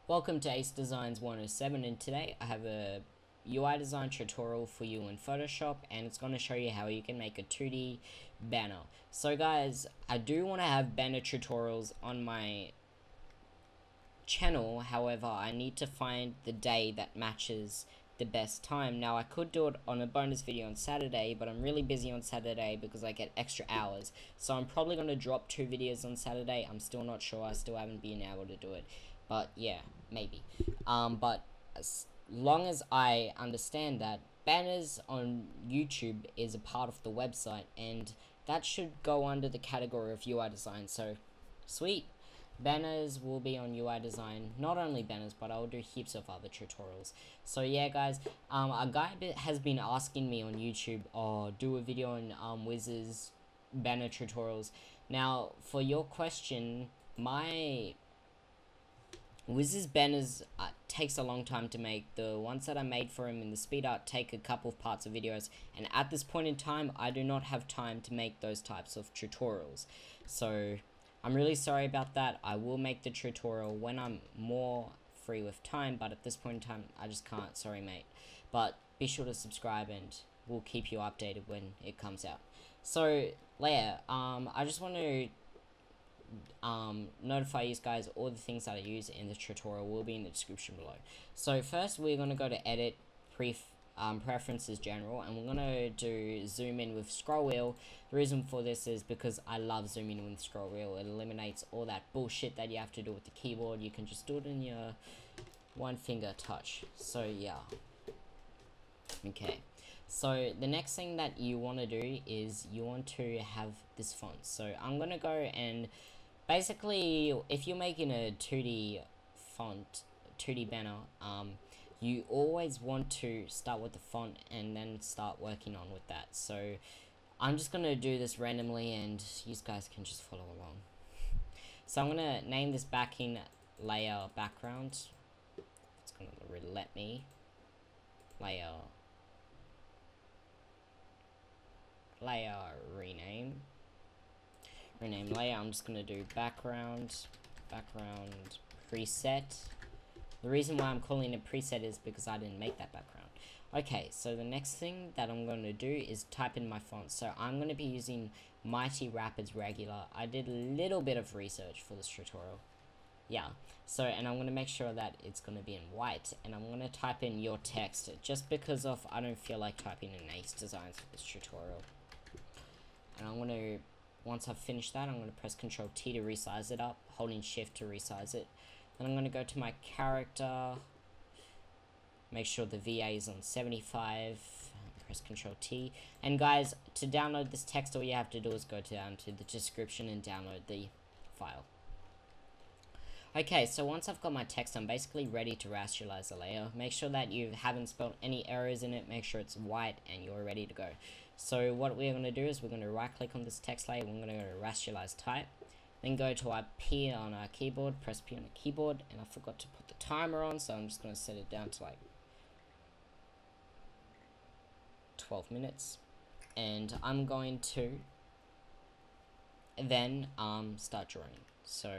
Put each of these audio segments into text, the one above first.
Welcome to Ace Designs 107, and today I have a UI design tutorial for you in Photoshop, and it's going to show you how you can make a 2D banner. So guys, I do want to have banner tutorials on my channel, however I need to find the day that matches the best time. Now I could do it on a bonus video on Saturday, but I'm really busy on Saturday because I get extra hours, so I'm probably going to drop 2 videos on Saturday. I'm still not sure, I still haven't been able to do it, but yeah, maybe. But as long as I understand that banners on YouTube is a part of the website, and that should go under the category of UI design, so sweet. Banners will be on UI design. Not only banners, but I'll do heaps of other tutorials. So yeah guys, a guy has been asking me on YouTube, do a video on Wiz's banner tutorials. Now for your question, my Wiz's banners takes a long time to make. The ones that I made for him in the speed art take a couple of parts of videos, and at this point in time I do not have time to make those types of tutorials. So I'm really sorry about that. I will make the tutorial when I'm more free with time, but at this point in time I just can't. Sorry mate, but be sure to subscribe and we'll keep you updated when it comes out. So yeah, I just want to notify you guys all the things that I use in the tutorial will be in the description below. So first we're going to go to edit, preferences, general, and we're going to do zoom in with scroll wheel. The reason for this is because I love zooming in with scroll wheel. It eliminates all that bullshit that you have to do with the keyboard. You can just do it in your one finger touch. So yeah, okay. So the next thing that you want to do is you want to have this font. So I'm going to go and basically, if you're making a 2D font, 2D banner, you always want to start with the font and then start working on with that. So I'm just going to do this randomly and you guys can just follow along. So I'm going to name this backing layer background. It's going to let me. Layer rename layer. I'm just going to do background preset. The reason why I'm calling it preset is because I didn't make that background. Okay, so the next thing that I'm going to do is type in my font. So I'm going to be using Mighty Rapids Regular. I did a little bit of research for this tutorial. Yeah, so, and I'm going to make sure that it's going to be in white, and I'm going to type in your text just because of I don't feel like typing in Ace Designs for this tutorial. And I'm going to, once I've finished that, I'm going to press Ctrl T to resize it up, holding Shift to resize it. Then I'm going to go to my character, make sure the VA is on 75, press Ctrl T. And guys, to download this text, all you have to do is go down to the description and download the file. Okay, so once I've got my text, I'm basically ready to rasterize the layer. Make sure that you haven't spelled any errors in it, make sure it's white, and you're ready to go. So what we're going to do is we're going to right click on this text layer, we're going to go to rasterize type, then go to our P on our keyboard, press P on the keyboard, and I forgot to put the timer on, so I'm just going to set it down to like 12 minutes. And I'm going to then start drawing. So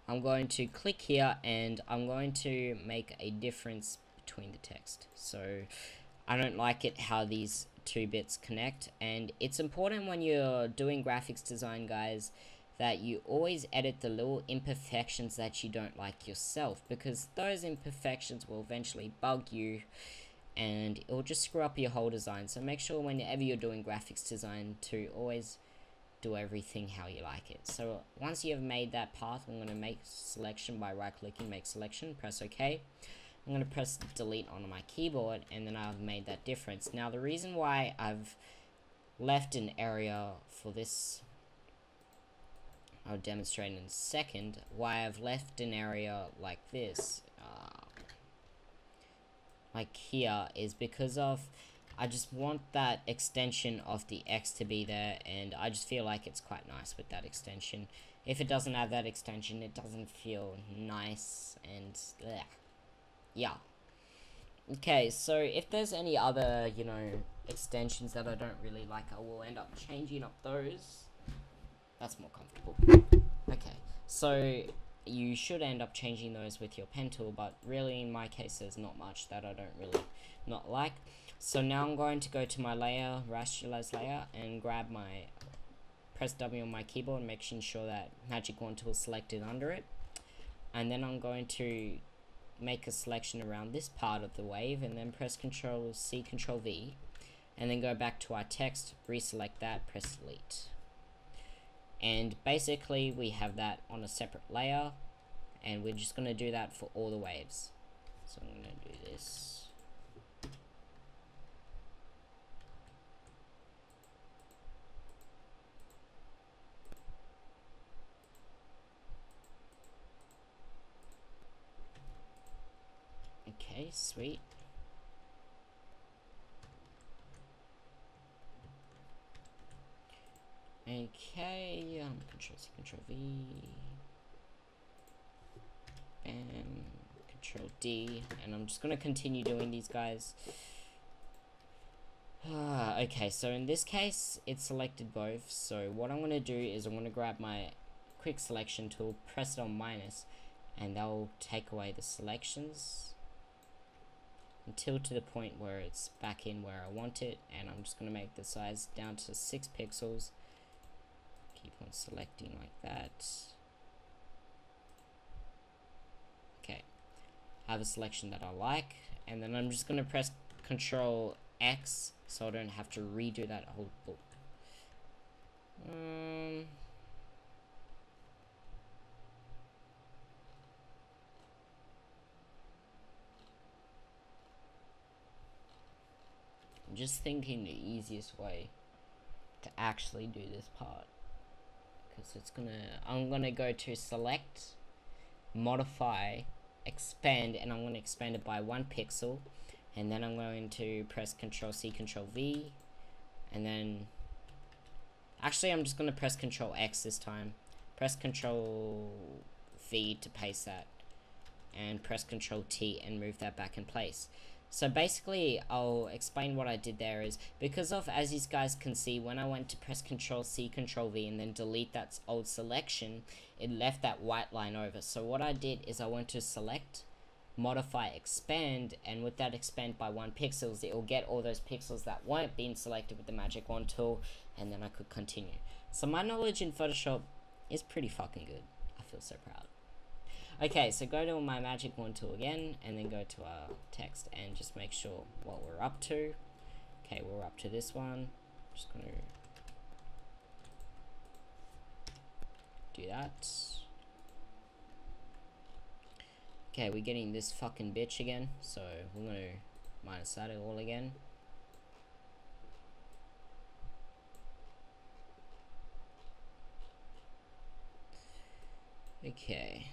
I'm going to click here and I'm going to make a difference between the text. So I don't like it how these two bits connect, and it's important when you're doing graphics design, guys, that you always edit the little imperfections that you don't like yourself, because those imperfections will eventually bug you and it will just screw up your whole design. So make sure whenever you're doing graphics design to always do everything how you like it. So once you have made that path, I'm going to make selection by right clicking, make selection, press OK. I'm going to press delete on my keyboard, and then I've made that difference. Now the reason why I've left an area for this, I'll demonstrate in a second, why I've left an area like this, like here, is because of I just want that extension of the X to be there, and I just feel like it's quite nice with that extension. If it doesn't have that extension, it doesn't feel nice, and bleh. Yeah. Okay, so if there's any other, extensions that I don't really like, I will end up changing up those. That's more comfortable. Okay, so you should end up changing those with your pen tool, but really in my case there's not much that I don't really not like. So now I'm going to go to my layer, rasterlize layer, and grab my, press W on my keyboard, making sure that magic wand tool is selected under it. And then I'm going to make a selection around this part of the wave, and then press Ctrl C, Ctrl V, and then go back to our text, reselect that, press delete. And basically we have that on a separate layer, and we're just going to do that for all the waves. So I'm going to do this. Okay, sweet. Okay, Control C, Control V, and Control D, and I'm just gonna continue doing these guys. Okay, so in this case, it's selected both. So what I'm gonna do is I'm gonna grab my quick selection tool, press it on minus, and that'll take away the selections until to the point where it's back in where I want it, and I'm just gonna make the size down to 6 pixels. Keep on selecting like that. Okay, I have a selection that I like, and then I'm just going to press Control X so I don't have to redo that whole book. I'm just thinking the easiest way to actually do this part. It's I'm gonna go to select, modify, expand, and I'm gonna expand it by 1 pixel, and then I'm going to press Ctrl C, Ctrl V, and then actually I'm just gonna press Ctrl X this time, press Ctrl V to paste that, and press Ctrl T and move that back in place. So basically, I'll explain what I did there is, because of, as you guys can see, when I went to press Ctrl C, Ctrl V, and then delete that old selection, it left that white line over. So what I did is I went to select, modify, expand, and with that expand by 1 pixels, it will get all those pixels that weren't being selected with the magic wand tool, and then I could continue. So my knowledge in Photoshop is pretty fucking good. I feel so proud. Okay, so go to my magic wand tool again, and then go to our text, and just make sure what we're up to. Okay, we're up to this one. Just gonna do that. Okay, we're getting this fucking bitch again, so we're gonna minus that all again. Okay.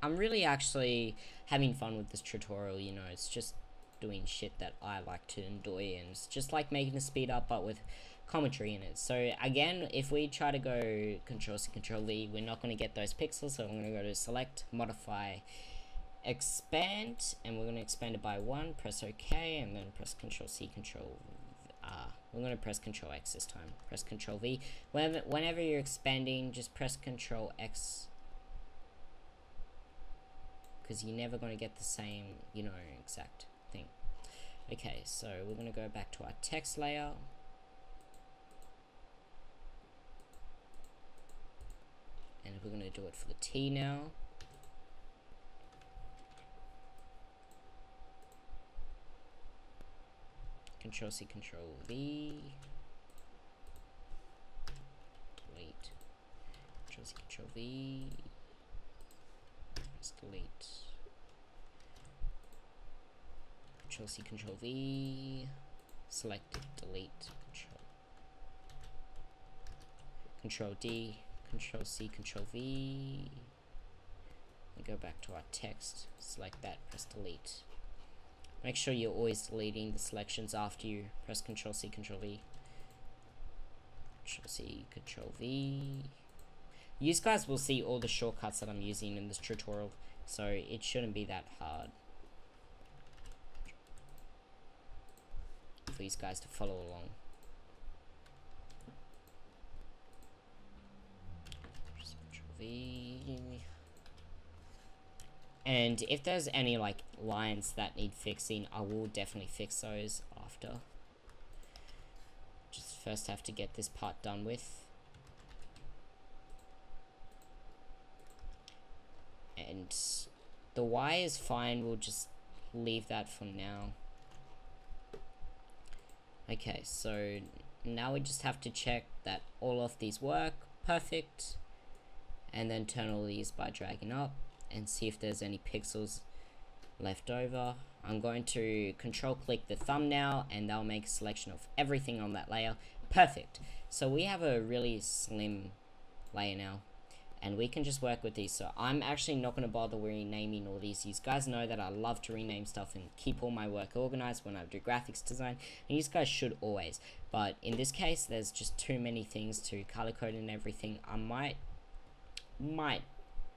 I'm really actually having fun with this tutorial, you know, it's just doing shit that I like to enjoy, and it's just like making a speed up but with commentary in it. So again, if we try to go Control C, Control V, we're not going to get those pixels, so I'm going to go to select, modify, expand, and we're going to expand it by 1, press OK, and then press Control C, Control we're going to press Control X this time, press Control V. Whenever you're expanding, just press Control X, because you're never going to get the same, you know, exact thing. Okay, so we're going to go back to our text layer. And we're going to do it for the T now. Control C, Control V. Delete. Control C, Control V. Press delete. Control C, Control V. Select it, delete. Control D. Control C, Control V. And go back to our text. Select that, press delete. Make sure you're always deleting the selections after you press Control C, Control V. Control C, Control V. You guys will see all the shortcuts that I'm using in this tutorial, so it shouldn't be that hard for these guys to follow along. V. And if there's any like lines that need fixing, I will definitely fix those after. Just first have to get this part done with. And the Y is fine, we'll just leave that for now. Okay, so now we just have to check that all of these work perfect, and then turn all these by dragging up and see if there's any pixels left over. I'm going to control click the thumbnail and that'll make a selection of everything on that layer. Perfect. So we have a really slim layer now, and we can just work with these. So I'm actually not going to bother renaming all these. You guys know that I love to rename stuff and keep all my work organized when I do graphics design, and you guys should always. But in this case, there's just too many things to color code and everything. I might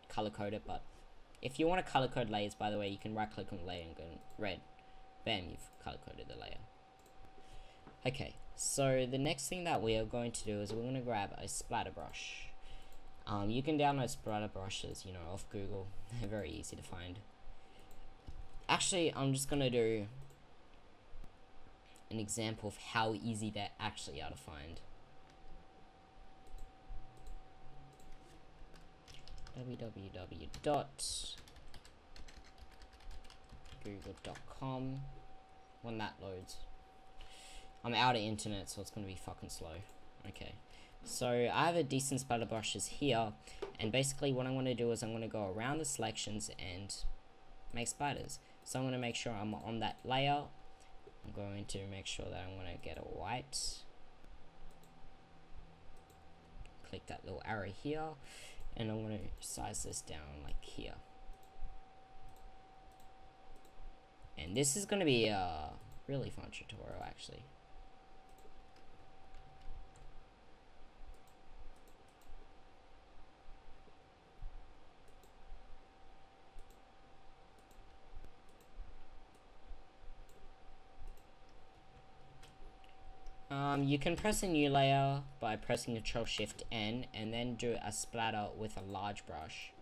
color code it, but if you want to color code layers, by the way, you can right click on the layer and go red. Bam, you've color coded the layer. Okay, so the next thing that we are going to do is we're going to grab a splatter brush. You can download splatter brushes, you know, off Google. They're very easy to find. Actually, I'm just going to do an example of how easy they actually are to find. www.google.com. When that loads, I'm out of internet, so it's gonna be fucking slow. Okay, so I have a decent splatter brushes here, and basically what I'm gonna do is I'm gonna go around the selections and make splatters. So I'm gonna make sure I'm on that layer. I'm going to make sure that I'm gonna get a white. Click that little arrow here, and I'm going to size this down like here. And this is going to be a really fun tutorial actually. You can press a new layer by pressing Ctrl-Shift-N and then do a splatter with a large brush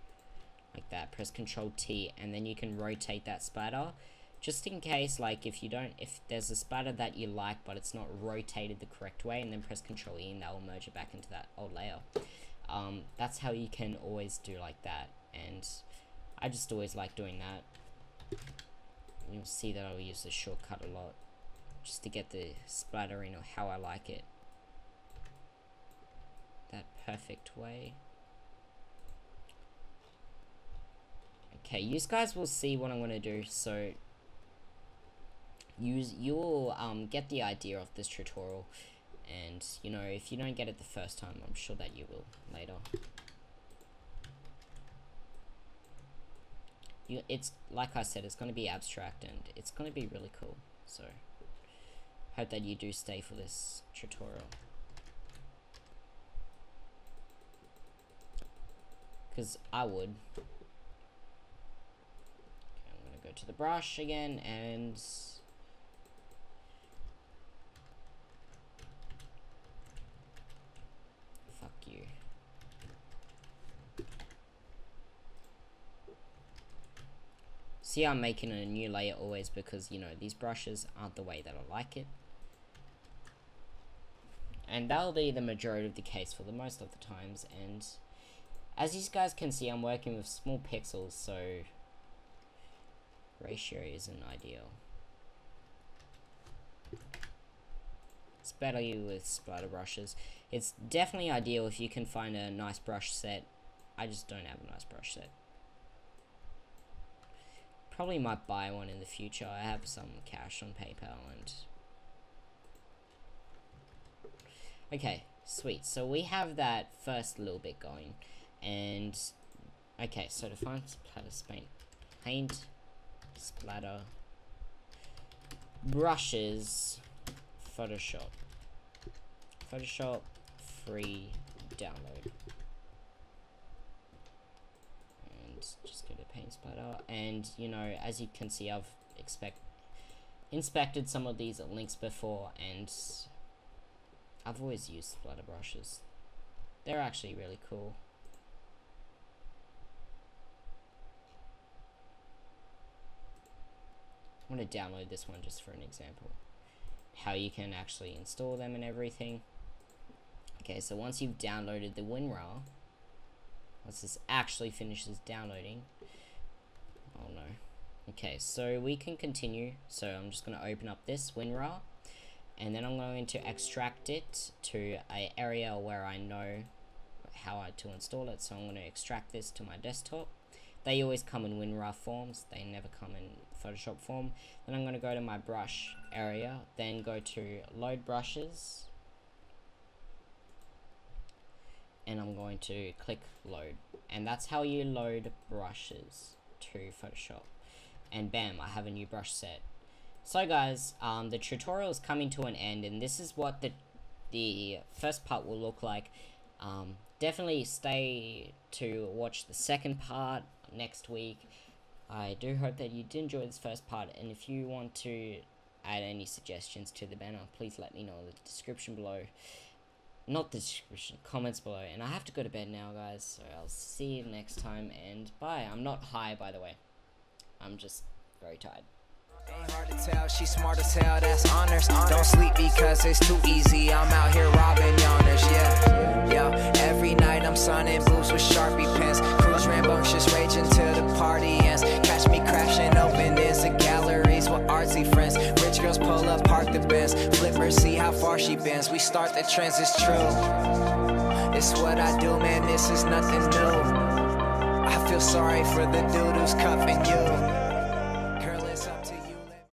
like that. Press Ctrl-T and then you can rotate that splatter, just in case, like if there's a splatter that you like but it's not rotated the correct way, and then press Ctrl-E and that will merge it back into that old layer. That's how you can always do like that, and I just always like doing that. You'll see that I'll use the shortcut a lot, just to get the splattering or how I like it, that perfect way. Okay, you guys will see what I'm going to do, so you'll get the idea of this tutorial, and you know, if you don't get it the first time, I'm sure that you will later. It's like I said, it's going to be abstract and it's going to be really cool, so hope that you do stay for this tutorial, because I would. Okay, I'm going to go to the brush again and fuck you. See, I'm making a new layer always because, you know, these brushes aren't the way that I like it. And that'll be the majority of the case for the most of the times. And as you guys can see, I'm working with small pixels, so ratio isn't ideal. It's better with splatter brushes. It's definitely ideal if you can find a nice brush set. I just don't have a nice brush set. Probably might buy one in the future. I have some cash on PayPal and... Okay, sweet. So we have that first little bit going. And... Okay, so to find splatter, paint, splatter, brushes, Photoshop. Photoshop, free download. Just go to paint splatter, and you know, as you can see, I've inspected some of these links before, and I've always used splatter brushes. They're actually really cool. I'm going to download this one just for an example. How you can actually install them and everything. Okay, so once you've downloaded the WinRAR, once this actually finishes downloading, oh no. Okay, so we can continue. So I'm just going to open up this WinRAR, and then I'm going to extract it to an area where I know how to install it. So I'm going to extract this to my desktop. They always come in WinRAR forms, they never come in Photoshop form. Then I'm going to go to my brush area, then go to load brushes, and I'm going to click load, and that's how you load brushes to Photoshop. And bam, I have a new brush set. So guys, the tutorial is coming to an end, and this is what the first part will look like. Definitely stay to watch the second part next week. I do hope that you did enjoy this first part, and if you want to add any suggestions to the banner, please let me know in the description below. Not the description, comments below. And I have to go to bed now, guys, so I'll see you next time, and bye. I'm not high, by the way. I'm just very tired. Ain't hard to tell, she's smart as hell, that's honors. Don't sleep because it's too easy, I'm out here robbing yonders, yeah. Every night I'm signing booze with Sharpie pens. Cruise rambunctious, raging till the party ends. Catch me crashing open is the galleries with artsy friends. Rich girls pull up, park the Benz. Flip her, see how far she bends. We start the trends, it's true. It's what I do, man, this is nothing new. I feel sorry for the dude who's cuffing you.